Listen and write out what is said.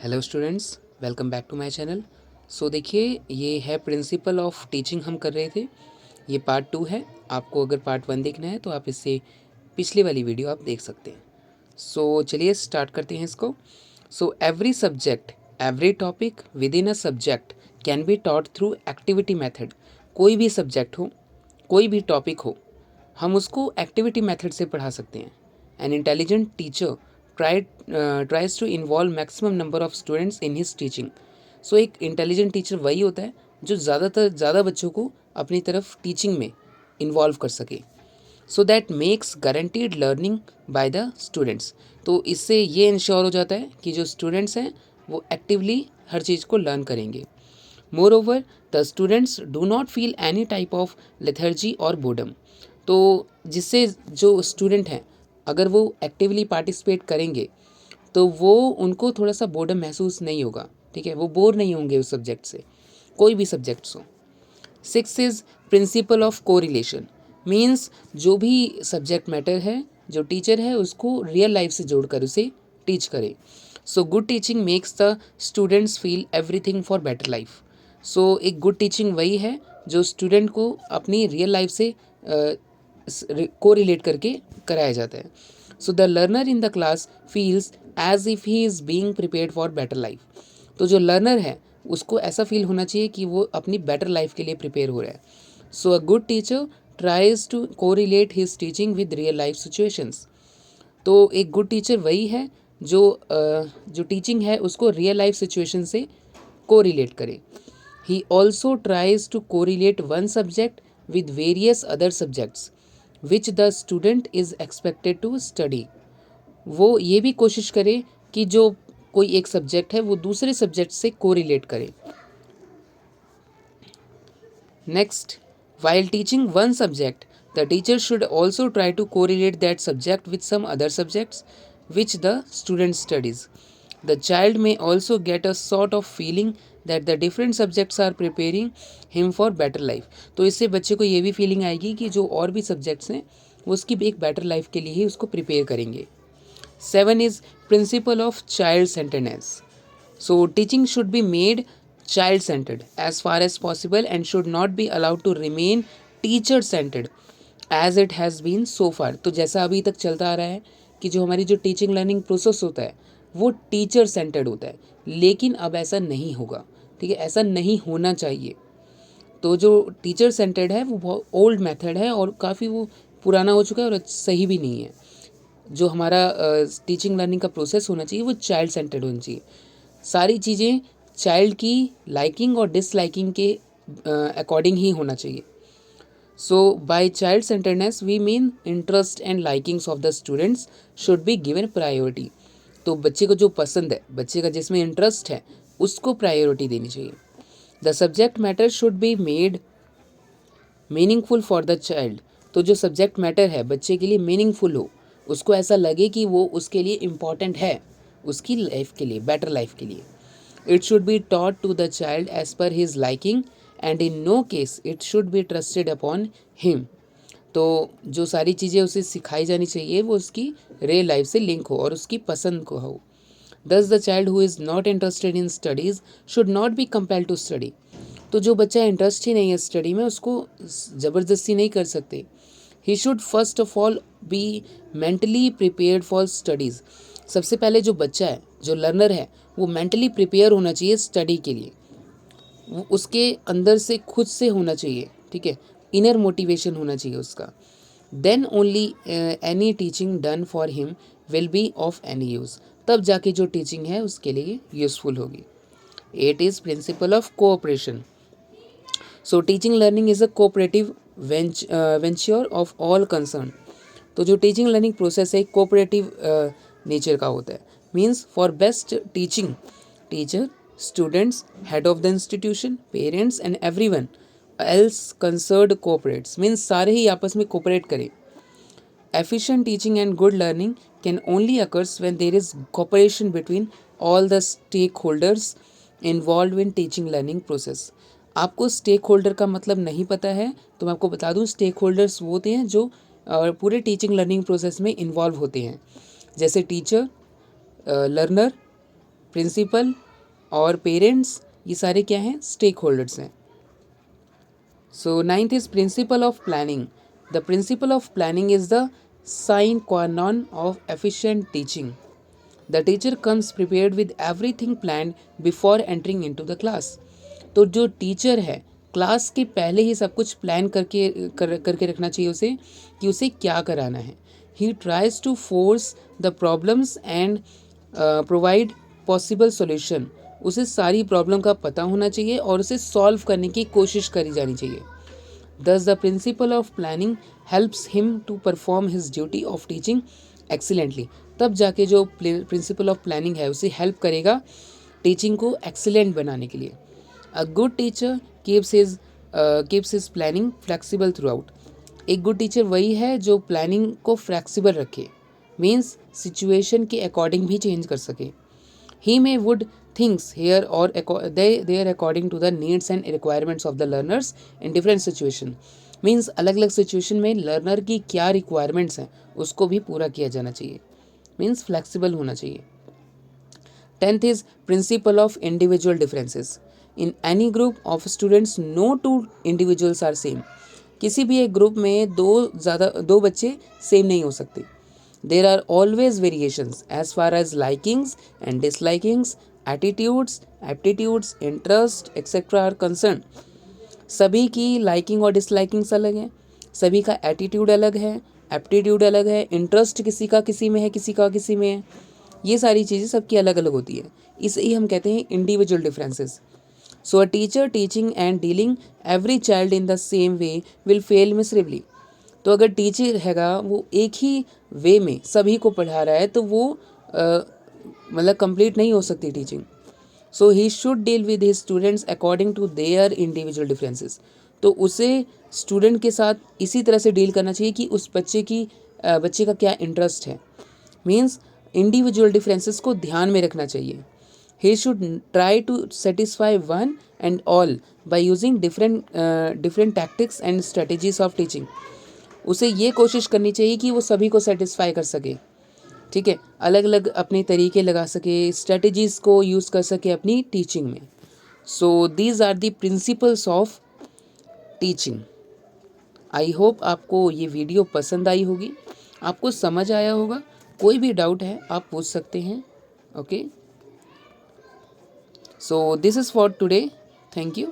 Hello students, welcome back to my channel. So देखिए, ये है प्रिंसिपल ऑफ टीचिंग हम कर रहे थे। ये पार्ट 2 है। आपको अगर पार्ट 1 देखना है तो आप इससे पिछली वाली वीडियो आप देख सकते हैं। सो चलिए स्टार्ट करते हैं इसको। So every subject, every topic with in a subject can be taught through activity method. कोई भी सब्जेक्ट हो, कोई भी टॉपिक हो, हम उसको एक्टिविटी मेथड से पढ़ा सकते हैं। An intelligent teacher tries to involve maximum number of students in his teaching. सो एक इंटेलिजेंट टीचर वही होता है जो ज़्यादा बच्चों को अपनी तरफ टीचिंग में इन्वॉल्व कर सके। So that makes guaranteed learning by the students. तो इससे ये इंश्योर हो जाता है कि जो स्टूडेंट्स हैं वो एक्टिवली हर चीज़ को लर्न करेंगे। More over the students do not feel any type of lethargy और बोर्डम। तो जिससे जो स्टूडेंट हैं अगर वो एक्टिवली पार्टिसिपेट करेंगे तो वो उनको थोड़ा सा बोर्डम महसूस नहीं होगा। ठीक है, वो बोर नहीं होंगे उस सब्जेक्ट से, कोई भी सब्जेक्ट्स हो। 6 is principle of correlation. Means जो भी सब्जेक्ट मैटर है, जो टीचर है उसको रियल लाइफ से जोड़कर उसे टीच करे। So good teaching makes the students feel everything for better life. So एक गुड टीचिंग वही है जो स्टूडेंट को अपनी रियल लाइफ से को रिलेट करके कराया जाता है। So the learner in the class feels as if he is being prepared for better life. तो जो लर्नर है उसको ऐसा फील होना चाहिए कि वो अपनी बेटर लाइफ के लिए प्रिपेयर हो रहा है। So a good teacher tries to correlate his teaching with real life situations. तो एक गुड टीचर वही है जो टीचिंग है उसको रियल लाइफ सिचुएशन से कोरिलेट करे। He also tries to correlate one subject with various other subjects which the student is expected to study. वो ये भी कोशिश करे कि जो कोई एक सब्जेक्ट है वो दूसरे सब्जेक्ट से कोरिलेट करे। Next, while teaching one subject, the teacher should also try to correlate that subject with some other subjects which the student studies. The child may also get a sort of feeling that the different subjects are preparing him for better life. तो इससे बच्चे को ये भी feeling आएगी कि जो और भी सब्जेक्ट्स हैं वो उसकी एक बेटर लाइफ के लिए ही उसको प्रिपेयर करेंगे। 7 is principle of child centeredness. So teaching should be made child centered as far as possible and should not be allowed to remain teacher centered as it has been so far. तो जैसा अभी तक चलता आ रहा है कि जो हमारी जो टीचिंग लर्निंग प्रोसेस होता है वो टीचर सेंटर्ड होता है, लेकिन अब ऐसा नहीं होगा। ठीक है, ऐसा नहीं होना चाहिए। तो जो टीचर सेंटर्ड है वो बहुत ओल्ड मेथड है और काफ़ी वो पुराना हो चुका है और सही भी नहीं है। जो हमारा टीचिंग लर्निंग का प्रोसेस होना चाहिए वो चाइल्ड सेंटर्ड होना चाहिए। सारी चीज़ें चाइल्ड की लाइकिंग और डिसलाइकिंग के अकॉर्डिंग ही होना चाहिए। So by child centredness we mean interest and likings of the students should be given priority. तो बच्चे को जो पसंद है, बच्चे का जिसमें इंटरेस्ट है उसको प्रायोरिटी देनी चाहिए। The subject matter should be made meaningful for the child. तो जो सब्जेक्ट मैटर है बच्चे के लिए मीनिंगफुल हो, उसको ऐसा लगे कि वो उसके लिए इम्पॉर्टेंट है, उसकी लाइफ के लिए, बेटर लाइफ के लिए। It should be taught to the child as per his liking and in no case it should be trusted upon him. तो जो सारी चीज़ें उसे सिखाई जानी चाहिए वो उसकी रियल लाइफ से लिंक हो और उसकी पसंद को हो। Thus the child who is not interested in studies should not be compelled to study. तो जो बच्चा इंटरेस्ट ही नहीं है स्टडी में उसको ज़बरदस्ती नहीं कर सकते। He should first of all be mentally prepared for studies. सबसे पहले जो बच्चा है, जो लर्नर है, वो मेंटली प्रिपेयर होना चाहिए स्टडी के लिए। वो उसके अंदर से खुद से होना चाहिए। ठीक है, इनर मोटिवेशन होना चाहिए उसका। Then only any teaching done for him will be of any use. तब जाके जो टीचिंग है उसके लिए यूज़फुल होगी। 8 is principle of cooperation. So teaching learning is a cooperative venture of all concern. तो जो टीचिंग लर्निंग प्रोसेस है कोऑपरेटिव नेचर का होता है। Means for best teaching, teacher, students, head of the institution, parents and everyone else concerned cooperates. Means सारे ही आपस में कोऑपरेट करें। Efficient teaching and good learning can only occurs when there is cooperation between all the stakeholders involved in teaching learning process. आपको stake holder का मतलब नहीं पता है तो मैं आपको बता दूं, स्टेक होल्डर्स वो होते हैं जो पूरे टीचिंग लर्निंग प्रोसेस में इन्वॉल्व होते हैं, जैसे टीचर, लर्नर, प्रिंसिपल और पेरेंट्स, ये सारे क्या हैं, स्टेक होल्डर्स हैं. So ninth is principle of planning. The principle of planning is the sine qua non of efficient teaching. The teacher comes prepared with everything planned before entering into the class. तो जो teacher है class के पहले ही सब कुछ plan करके रखना चाहिए उसे कि उसे क्या कराना है. He tries to force the problems and provide possible solution. उसे सारी प्रॉब्लम का पता होना चाहिए और उसे सॉल्व करने की कोशिश करी जानी चाहिए. Thus, the principle of planning helps him to perform his duty of teaching excellently. तब जाके जो प्रिंसिपल ऑफ प्लानिंग है उसे हेल्प करेगा टीचिंग को एक्सीलेंट बनाने के लिए. अ good teacher keeps his planning flexible through out. एक गुड टीचर वही है जो प्लानिंग को फ्लेक्सिबल रखे, मीन्स सिचुएशन के अकॉर्डिंग भी चेंज कर सके. He may would things here or they are according to the needs and requirements of the learners in different situation. Means अलग अलग सिचुएशन में लर्नर की क्या रिक्वायरमेंट्स हैं उसको भी पूरा किया जाना चाहिए. मीन्स फ्लेक्सिबल होना चाहिए. 10th is principle of individual differences. In any group of students no two individuals are same. किसी भी एक ग्रुप में दो बच्चे सेम नहीं हो सकते. There are always variations as far as likings and dislikings, attitudes, aptitudes, interest, etc. are concerned. सभी की लाइकिंग और डिसलाइकिंग्स अलग हैं, सभी का एटीट्यूड अलग है, एप्टीट्यूड अलग है, इंटरेस्ट किसी का किसी में है, किसी का किसी में है. ये सारी चीज़ें सबकी अलग अलग होती है. इसे ही हम कहते हैं individual differences. So a teacher teaching and dealing every child in the same way will fail miserably. तो अगर टीचर हैगा वो एक ही वे में सभी को पढ़ा रहा है तो वो मतलब कंप्लीट नहीं हो सकती teaching. So he should deal with his students according to their individual differences. तो उसे स्टूडेंट के साथ इसी तरह से डील करना चाहिए कि उस बच्चे का क्या इंटरेस्ट है. मीन्स इंडिविजुअल डिफरेंसेस को ध्यान में रखना चाहिए. He should try to satisfy one and all by using different tactics and strategies of teaching. उसे ये कोशिश करनी चाहिए कि वो सभी को सेटिस्फाई कर सके. ठीक है, अलग अलग अपने तरीके लगा सके, स्ट्रेटजीज़ को यूज़ कर सके अपनी टीचिंग में. So these are the principles of teaching. I hope आपको ये वीडियो पसंद आई होगी, आपको समझ आया होगा. कोई भी डाउट है आप पूछ सकते हैं. Okay, so this is for today. Thank you.